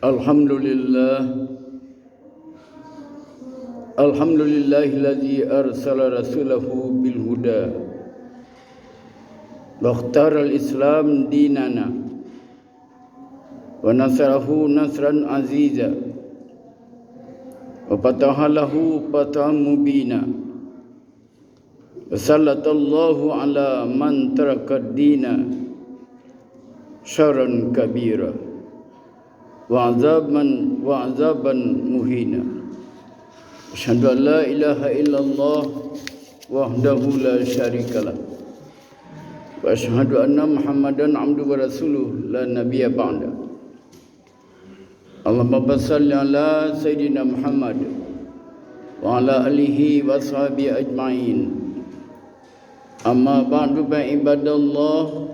Alhamdulillahilladzi arsala rasulahu bil huda wa ikhtara al-islam dinana wa nasarahu nasran aziza wa fataha lahu fatahan mubina wa sallatallahu ala man taraka ad-dina syarran kabira wa azaban muhina. Asyhadu an la ilaha illallah wahdahu la syarikalah wa asyhadu anna Muhammadan abduhu wa rasuluh la nabiyya ba'da. Allahumma shalli ala sayyidina Muhammad wa ala alihi wa sahbihi ajma'in. Amma ba'du fa ibadallah,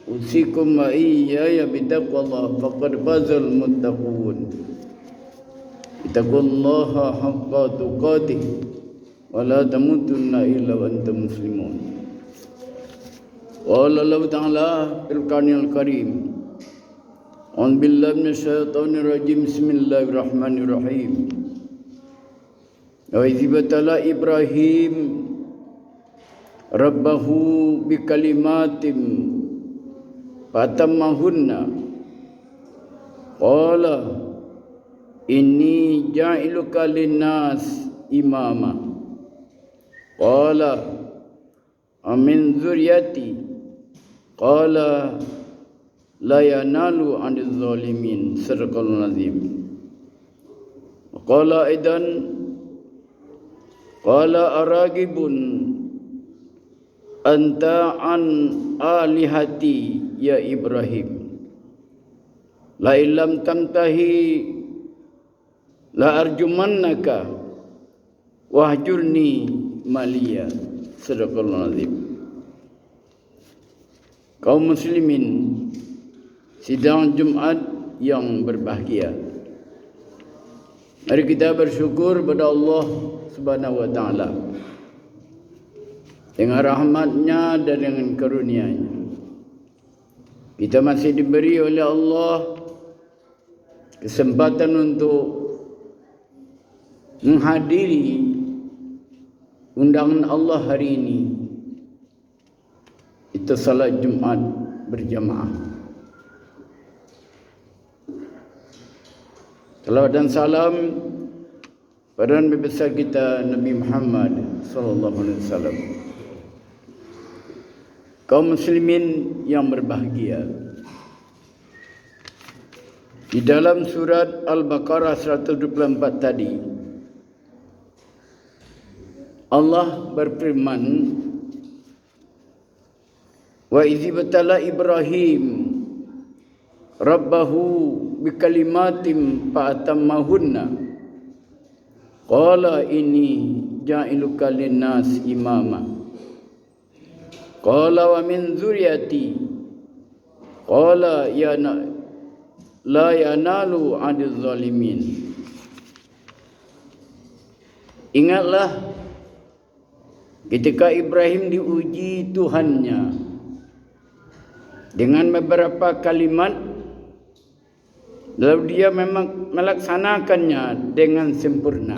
usikum wa iyaya bitaqwallah faqad fazal muttaqun. Ittaqullaha haqqa tuqatih wa la tamutunna illa wa antum muslimun. Qala Allah Ta'ala fil Qur'anil Karim, a'udzu billahi minasyaitonir rajim, bismillahirrahmanirrahim. Wa idh ibtala Ibrahim rabbahu bikalimatin fatammahunna qala inni ja'iluka linnas imama qala amin zuriyati qala la yanalu 'anil zalimin. Sadaqallahul azim. Qala aidan qala aragibun anta an alihati ya Ibrahim la illam tantahi la arjumannaka wahjurni maliya. Sadaqallahul azim. Kaum muslimin sidang Jumat yang berbahagia, mari kita bersyukur pada Allah Subhanahu wa taala dengan rahmatnya dan dengan karunia-Nya. Kita masih diberi oleh Allah kesempatan untuk menghadiri undangan Allah hari ini. Itu salat Jumat berjamaah. Salawat dan salam pada Nabi besar kita Nabi Muhammad sallallahu alaihi wasallam. Kaum muslimin yang berbahagia, di dalam surat Al-Baqarah 124 tadi Allah berfirman, wa idh ibtala Ibrahim rabbahu bikalimatin fa'atammahunna qala inni ja'iluka linnas imama qala wa min zuriyati qala la yanalu 'adil zalimin. Ingatlah ketika Ibrahim diuji Tuhannya dengan beberapa kalimat, lalu dia memang melaksanakannya dengan sempurna.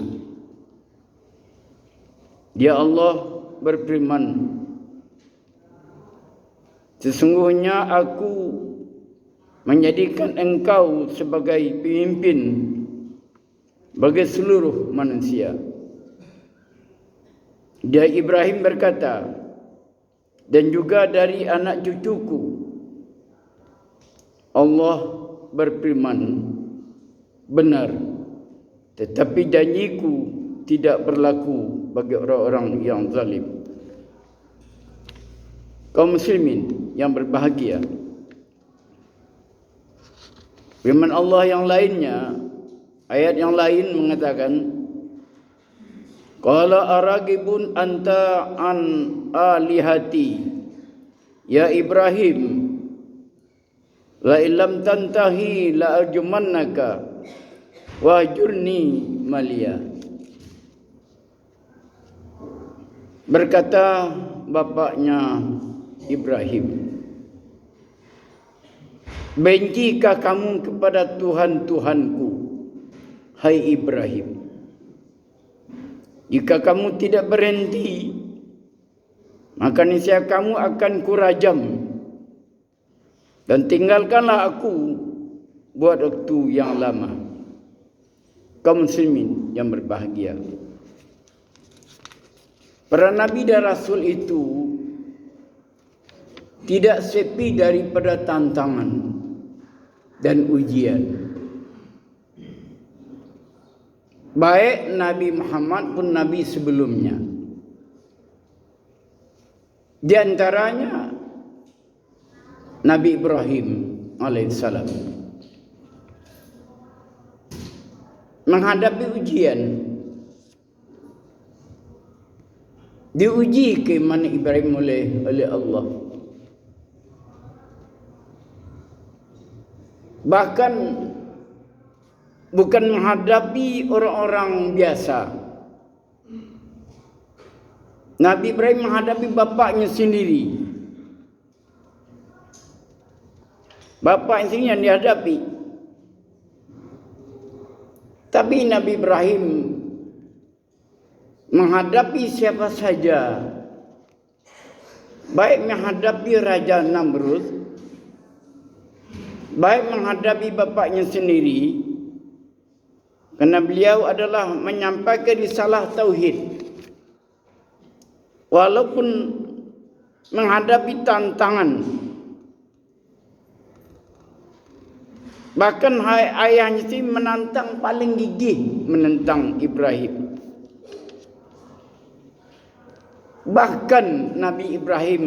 Dia Allah berfirman, sesungguhnya aku menjadikan engkau sebagai pemimpin bagi seluruh manusia. Dia Ibrahim berkata, dan juga dari anak cucuku. Allah berfirman, benar, tetapi janjiku tidak berlaku bagi orang-orang yang zalim. Kaum muslimin yang berbahagia, firman Allah yang lainnya, ayat yang lain mengatakan, qala aragibun anta an alihati ya Ibrahim la illam tantahi la arjumannaka wahjurni maliya. Berkata bapaknya Ibrahim, Bencikah kamu kepada Tuhan-Tuhanku, hai Ibrahim? Jika kamu tidak berhenti, maka niscaya kamu akan kurajam, dan tinggalkanlah aku buat waktu yang lama. Kaum muslimin yang berbahagia, para nabi dan rasul itu tidak sepi daripada tantangan dan ujian. Baik Nabi Muhammad pun nabi sebelumnya. Di antaranya Nabi Ibrahim alaihissalam menghadapi ujian. Diuji ke mana Ibrahim oleh Allah. Bahkan bukan menghadapi orang-orang biasa. Nabi Ibrahim menghadapi bapaknya sendiri. Bapaknya sendiri yang dihadapi. Tapi Nabi Ibrahim menghadapi siapa saja, baik menghadapi Raja Namrud, baik menghadapi bapaknya sendiri, kerana beliau adalah menyampaikan risalah tauhid. Walaupun menghadapi tantangan, bahkan ayahnya sendiri menantang, paling gigih menentang Ibrahim. Bahkan Nabi Ibrahim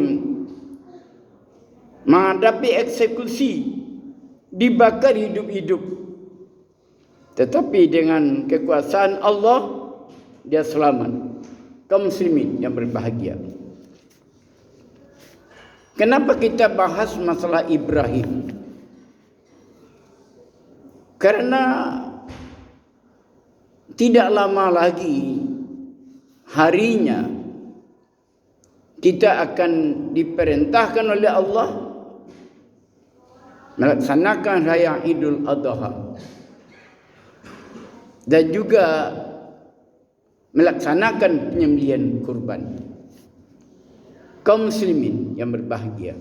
menghadapi eksekusi, dibakar hidup-hidup. Tetapi dengan kekuasaan Allah, dia selamat. Kaum muslimin yang berbahagia, kenapa kita bahas masalah Ibrahim? Karena tidak lama lagi harinya kita akan diperintahkan oleh Allah melaksanakan raya Idul Adha dan juga melaksanakan penyembelihan kurban. Kaum muslimin yang berbahagia,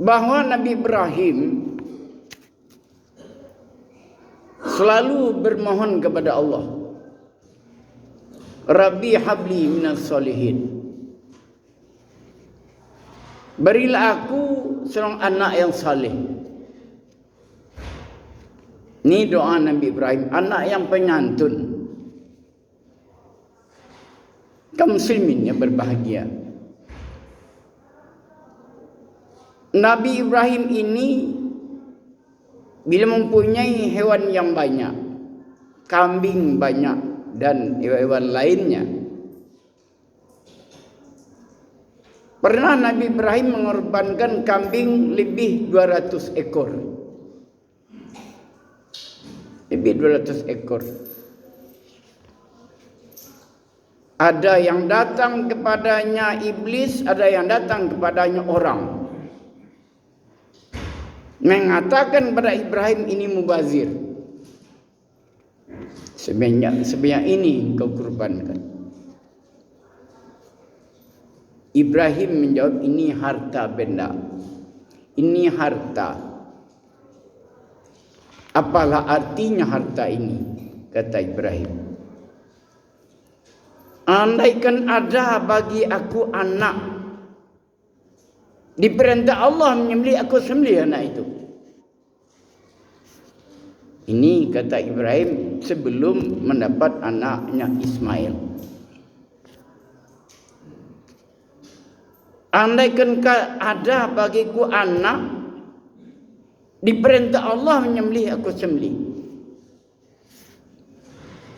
bahawa Nabi Ibrahim selalu bermohon kepada Allah, Rabbi habli minas solihin, berilah aku seorang anak yang saleh. Ini doa Nabi Ibrahim, anak yang penyantun. Kaum muslimin yang berbahagia, Nabi Ibrahim ini bila mempunyai hewan yang banyak, kambing banyak dan hewan lainnya, pernah Nabi Ibrahim mengorbankan kambing lebih 200 ekor. Lebih 200 ekor. Ada yang datang kepadanya iblis, ada yang datang kepadanya orang, mengatakan pada Ibrahim, ini mubazir, sebanyak ini kau kurbankan. Ibrahim menjawab, ini harta benda, ini harta. Apalah artinya harta ini? Kata Ibrahim, andaikan ada bagi aku anak, diperintah Allah menyembelih, aku sembelih anak itu. Ini kata Ibrahim sebelum mendapat anaknya Ismail. Andaikan ada bagiku anak, diperintah Allah menyembelih, aku sembelih.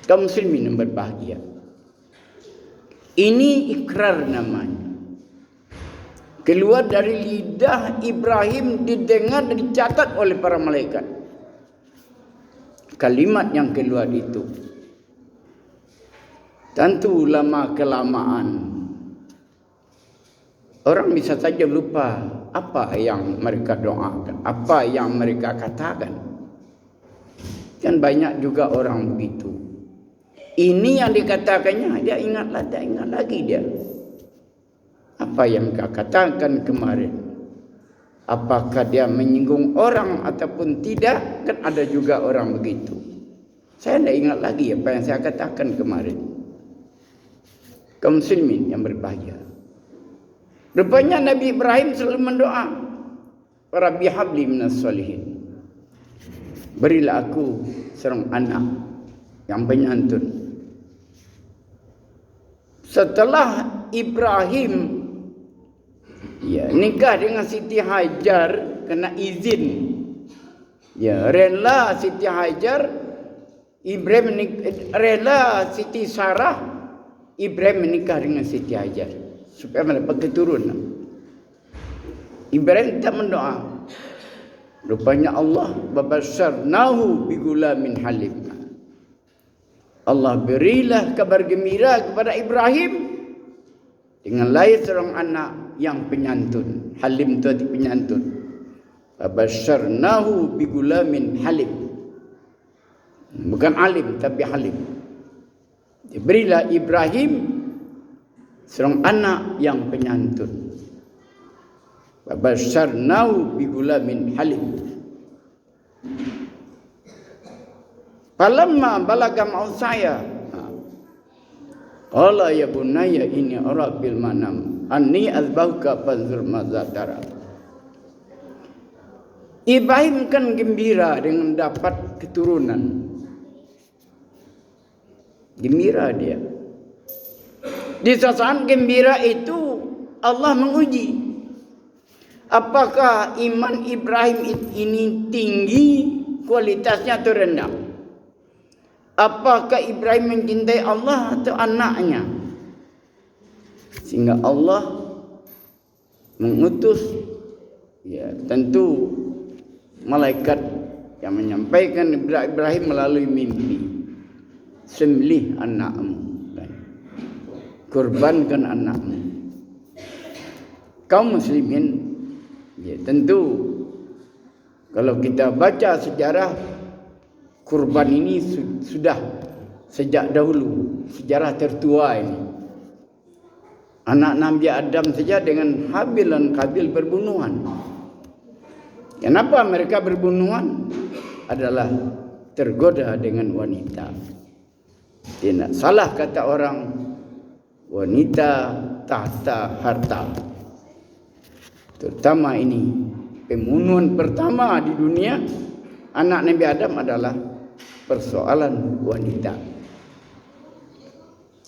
Kaum muslimin yang berbahagia, ini ikrar namanya. Keluar dari lidah Ibrahim, didengar dan dicatat oleh para malaikat. Kalimat yang keluar itu tentu lama kelamaan Orang bisa saja lupa apa yang mereka doakan, apa yang mereka katakan. Kan banyak juga orang begitu. Ini yang dikatakannya, dia ingatlah, dia ingat lagi dia. Apa yang mereka katakan kemarin. Apakah dia menyinggung orang ataupun tidak, kan ada juga orang begitu. Saya tidak ingat lagi apa yang saya katakan kemarin. Kaum muslimin yang berbahagia. Rupanya Nabi Ibrahim selalu mendoa, Rabbi habli minas solihin. Berilah aku seorang anak yang penyantun. Setelah Ibrahim nikah dengan Siti Hajar, kena izin. Rela Siti Hajar, rela Siti Sarah, Ibrahim menikah dengan Siti Hajar supaya mendapat keturunan. Ibrahim tak mendoa. Rupanya Allah babasyarnahu bigulamin halim. Allah berilah kabar gembira kepada Ibrahim dengan lahir seorang anak yang penyantun. Halim itu arti penyantun. Babasyarnahu bigulamin halim. Bukan alim tapi halim. Berilah Ibrahim seorang anak yang penyantun. Babasyarnahu bigulamin halim. Falamma balaga ma'usaya qala ya bunayya inni ara bil manam anni azbahuka fanzur madza tara. Ibrahim kan gembira dengan dapat keturunan. Gembira dia. Di saat gembira itu Allah menguji. Apakah iman Ibrahim ini tinggi kualitasnya atau rendah? Apakah Ibrahim mencintai Allah atau anaknya? Sehingga Allah mengutus tentu malaikat yang menyampaikan Ibrahim melalui mimpi. Sembelih anakmu, kurbankan anakmu. Kaum muslimin, tentu kalau kita baca sejarah kurban ini sudah sejak dahulu, sejarah tertua ini. Anak Nabi Adam saja dengan Habil dan Qabil berbunuhan. Kenapa mereka berbunuhan? Adalah tergoda dengan wanita. Tidak salah kata orang, wanita tahta harta. Terutama ini pembunuhan pertama di dunia anak Nabi Adam adalah persoalan wanita.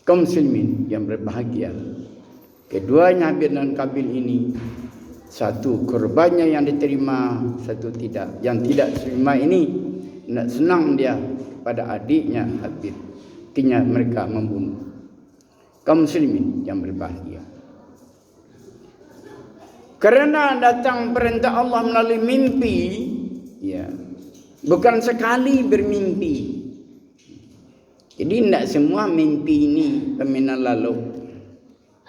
Kaum muslimin yang berbahagia, keduanya Habil dan Qabil ini, satu korbannya yang diterima, satu tidak. Yang tidak diterima ini tidak senang dia pada adiknya Habil. Akhirnya mereka membunuh. Kaum muslimin yang berbahagia, karena datang perintah Allah melalui mimpi, bukan sekali bermimpi. Jadi tidak semua mimpi ini permainan lalu.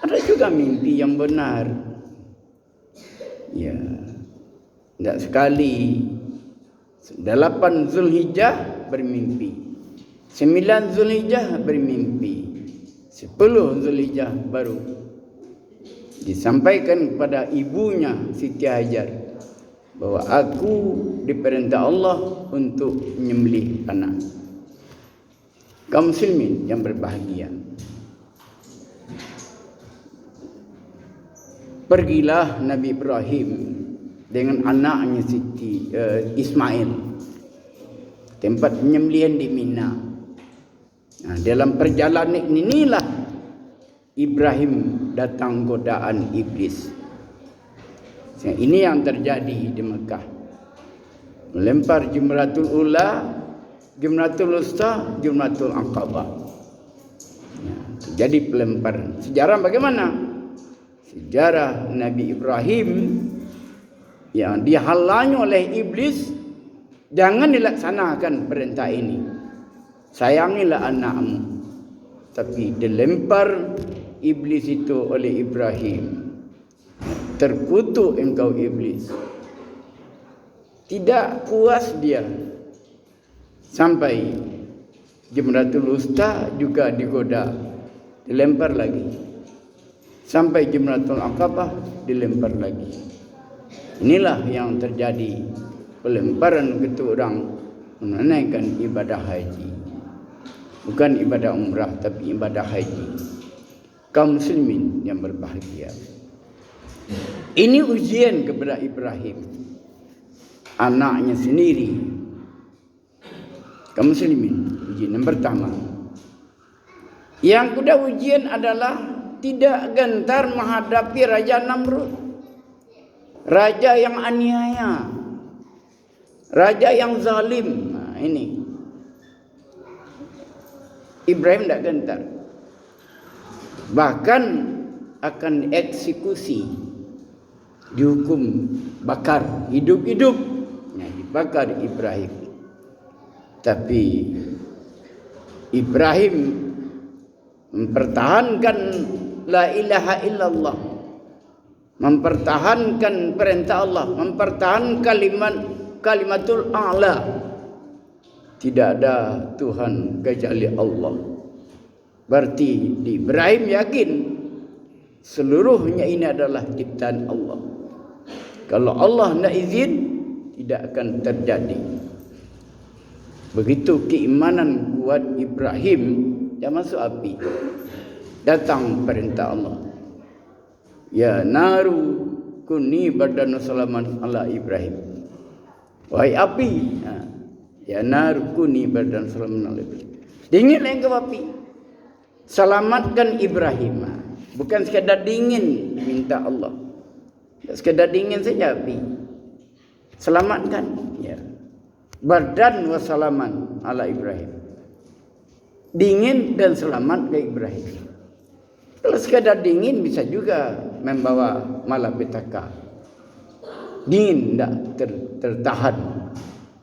Ada juga mimpi yang benar. Tidak sekali. 8 Zulhijjah bermimpi, 9 Zulhijjah bermimpi, 10 Zulhijjah baru disampaikan kepada ibunya Siti Hajar bahwa aku diperintah Allah untuk menyembelih anak. Kaum muslimin yang berbahagia, pergilah Nabi Ibrahim dengan anaknya Siti Ismail tempat penyembelihan di Mina. Dalam perjalanan inilah Ibrahim datang godaan iblis. Ini yang terjadi di Mekah. Melempar Jumratul Ula, Jumratul Usta, Jumratul Aqabah. Jadi pelemparan. Sejarah bagaimana? Sejarah Nabi Ibrahim yang dihalangi oleh iblis, jangan dilaksanakan perintah ini. Sayangilah anakmu. Tapi dilempar iblis itu oleh Ibrahim. terkutuk engkau iblis. Tidak puas dia, sampai Jamratul Wusta juga digoda, dilempar lagi. Sampai Jamratul Aqabah dilempar lagi. Inilah yang terjadi, pelemparan ketua orang menunaikan ibadah haji. Bukan ibadah umrah, tapi ibadah haji. Kaum muslimin yang berbahagia, ini ujian kepada Ibrahim, anaknya sendiri. Kaum muslimin, ujian yang pertama. Yang kedua ujian adalah tidak gentar menghadapi Raja Namrud, raja yang aniaya, raja yang zalim. Nah, ini Ibrahim tidak gentar, bahkan akan eksekusi, dihukum bakar hidup-hidup. Nah, dibakar Ibrahim. Tapi Ibrahim mempertahankan la ilaha illallah, mempertahankan perintah Allah, mempertahankan kalimatul a'la. Tidak ada Tuhan kecuali Allah. Berarti Ibrahim yakin seluruhnya ini adalah ciptaan Allah. Kalau Allah tidak izin, tidak akan terjadi. Begitu keimanan kuat Ibrahim, dia masuk api. Datang perintah Allah, ya naru kuni bardan salaman ala Ibrahim. Wahai api, ya naru kuni bardan salaman ala Ibrahim. Dinginlah engkau api, selamatkan Ibrahim. Bukan sekadar dingin minta Allah, sekadar dingin saja api, selamatkan. Ya, bardan wasalaman ala Ibrahim, dingin dan selamat ke Ibrahim. Kalau sekadar dingin bisa juga membawa malapetaka. Dingin tidak tertahan.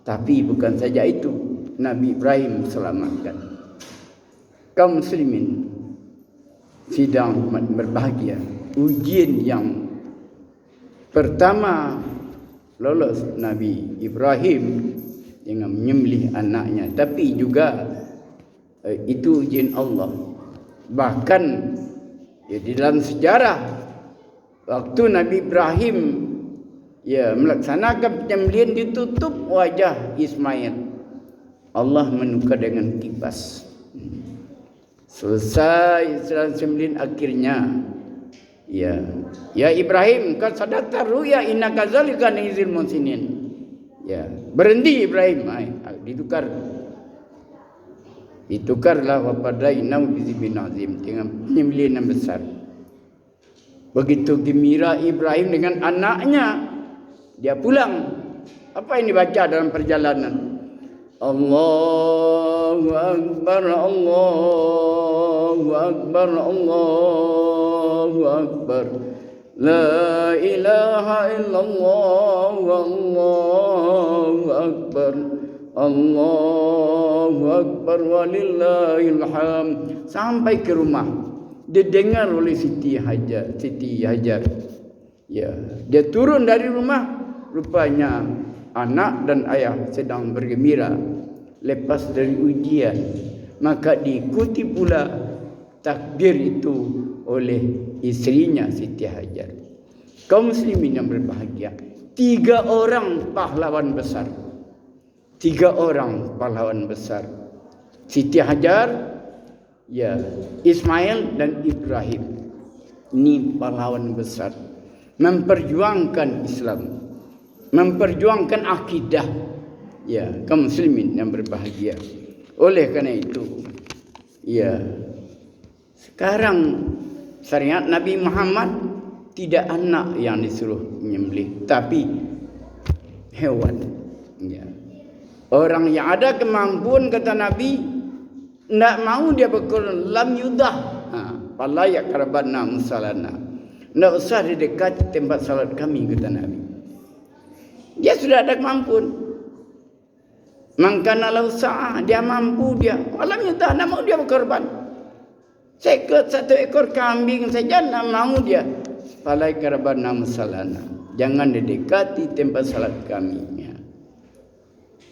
Tapi bukan saja itu, Nabi Ibrahim selamatkan. Kaum muslimin sidang berbahagia, ujian yang pertama lolos Nabi Ibrahim dengan menyembelih anaknya. Tapi juga itu ujian Allah. Bahkan di dalam sejarah, waktu Nabi Ibrahim melaksanakan penyembelihan, ditutup wajah Ismail. Allah menukar dengan kipas. Selesai sembelihan akhirnya, ya Ibrahim, kad sadaqta ruya innaka zalika nizil musinin. Ya, berhenti Ibrahim, ditukarlah wapadainau bizibin azim, dengan penyembelihan yang besar. Begitu gembira Ibrahim dengan anaknya, dia pulang. Apa yang dibaca dalam perjalanan? Allahu Akbar, Allahu Akbar, Allahu Akbar, la ilaha illallah, Allahu Akbar, Allahu Akbar walillahil hamd. Sampai ke rumah, didengar oleh Siti Hajar. Ya, dia turun dari rumah, rupanya anak dan ayah sedang bergembira lepas dari ujian. Maka diikuti pula takbir itu oleh istrinya Siti Hajar. Kaum muslimin yang berbahagia, 3 orang pahlawan besar. 3 orang pahlawan besar. Siti Hajar, Ismail dan Ibrahim. Ini pahlawan besar, memperjuangkan Islam, memperjuangkan akidah. Ya, kaum muslimin yang berbahagia. Oleh karena itu, sekarang syariat Nabi Muhammad tidak anak yang disuruh menyembelih, tapi hewan. Ya. Orang yang ada kemampuan, kata Nabi, tidak mau dia berkorban, lam yudah, fala yaqrabanna musallana. Tidak usah didekat tempat salat kami, kata Nabi. Dia sudah ada kemampuan. Mangkana lau sa'ah, dia mampu dia. Lam yudah, tidak mau dia berkorban. Seket 1 ekor kambing saja tidak mau dia. falai karabana masalana. Jangan didekati tempat salat kami. Ya.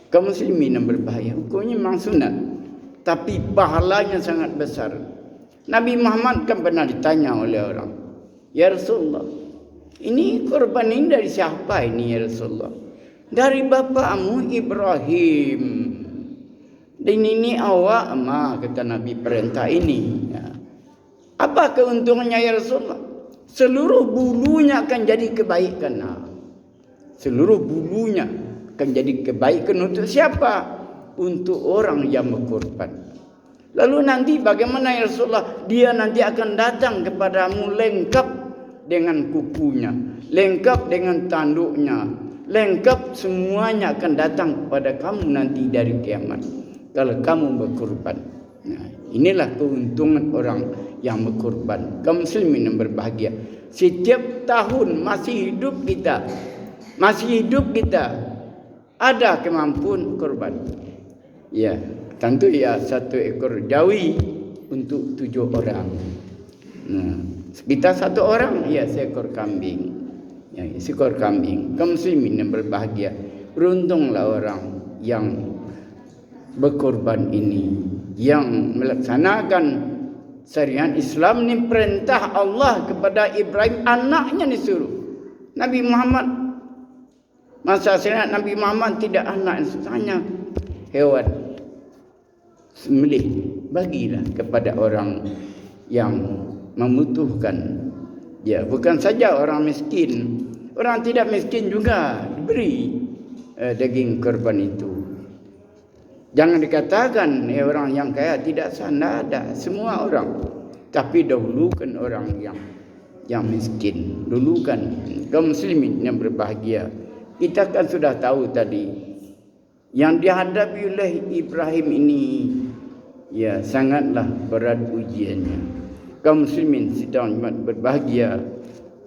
Kaum muslimin yang berbahaya. Hukumnya memang sunat, tapi pahalanya sangat besar. Nabi Muhammad kan pernah ditanya oleh orang, ya Rasulullah, ini korban ini dari siapa ini ya Rasulullah? Dari bapakmu Ibrahim. Dan ini awak kata Nabi perintah ini. Ya. Apa keuntungannya ya Rasulullah? Seluruh bulunya akan jadi kebaikan. Seluruh bulunya akan jadi kebaikan untuk siapa? Untuk orang yang berkorban. Lalu nanti bagaimana ya Rasulullah? Dia nanti akan datang kepadamu lengkap dengan kukunya, lengkap dengan tanduknya, lengkap semuanya akan datang kepada kamu nanti dari kiamat. Kalau kamu berkorban. Nah, inilah keuntungan orang yang berkorban. Kaum muslimin yang berbahagia. Setiap tahun masih hidup kita ada kemampuan korban. Ya, tentu ya 1 ekor jawi untuk 7 orang. Nah, kita 1 orang ya seekor kambing. Ya, seekor kambing. Kaum muslimin yang berbahagia. Beruntunglah orang yang berkorban ini, yang melaksanakan syariat Islam ini. Perintah Allah kepada Ibrahim, anaknya disuruh. Nabi Muhammad, masa syariat Nabi Muhammad tidak anak, hanya hewan. Sembelih, bagilah kepada orang yang membutuhkan. Ya, bukan saja orang miskin, orang tidak miskin juga diberi daging korban itu. Jangan dikatakan orang yang kaya tidak sana, ada semua orang. Tapi dahulukan orang yang miskin. Dulukan kaum muslimin yang berbahagia. Kita kan sudah tahu tadi yang dihadapi oleh Ibrahim ini ya sangatlah berat ujiannya. Kaum muslimin sidang berbahagia.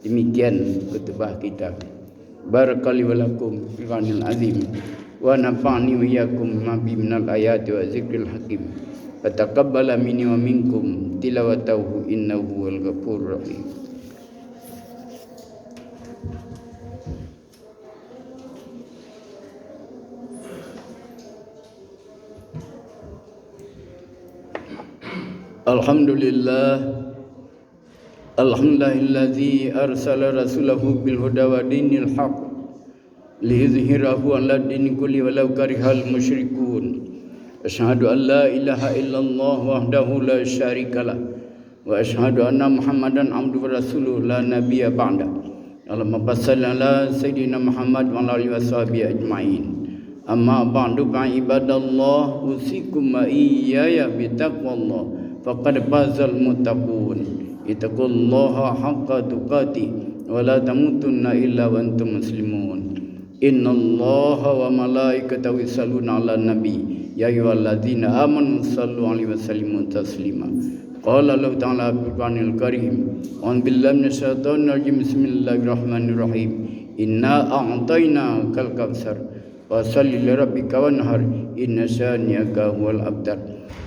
Demikian khutbah kita. Barakallahu lakum fil Qur'anil azim. Wa nafa'ni wa iyyakum ma bi minal ayati wa zikril hakim. Fataqabbala minni wa minkum tilawatahu innahu huwal ghafurur rahim. Alhamdulillazi arsala rasulahu bil huda wa dinil haqq liyuzhirahu 'ala dini kulli walau karihal musyrikun. Asyhadu an la ilaha illallah wahdahu la syarikalah wa asyhadu anna Muhammadan abduhu wa rasuluhu la nabiyya ba'da. Allahumma shalli ala sayyidina Muhammad wa ala alihi washabihi ajmain. Amma ba'du fa ibadallah usikum wa iyaya bi taqwallah faqad fazal muttaqun. Ittaqullaha haqqa tuqatih wa la tamutunna illa wa antum muslimun. Innallaha wa malaikatahu yusalluna 'alan nabi ya ayyuhalladzina amanu sallu 'alaihi wa sallimu taslima. Qala Allah ta'ala fil Qur'anil Karim, "A'udzu billahi minasyaitonir rajim. Bismillahirrahmanirrahim. Inna a'tainakal kautsar fashalli li rabbika wanhar inna syani'aka huwal abtar."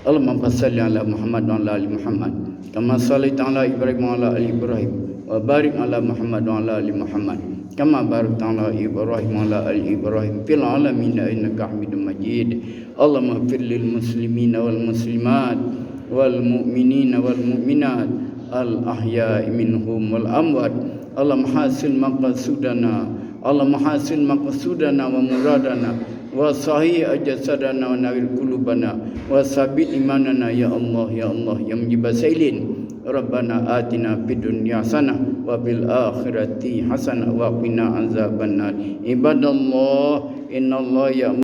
Allahumma shalli ala Muhammad wa ala ali Muhammad kama shallaita ala Ibrahim wa ala ali Ibrahim wa barik ala Muhammad wa ala ali Muhammad kama barakta ala Ibrahim wa ala ali Ibrahim fil alamin innaka Hamidum Majid. Allahumma ighfir lil muslimina wal muslimat wal mu'minina wal mu'minat al ahya'i minhum wal amwat. Allahumma hasin maqsudana, Allahumma hasin maqsudana wa muradana wa sahih jasadana wa nawir qulubana wa sabit imanana ya Allah ya Allah ya mujibas sailin. Rabbana atina fid dunya hasanah wa fil akhirati hasanah wa qina azabannar. Ibadallah innallaha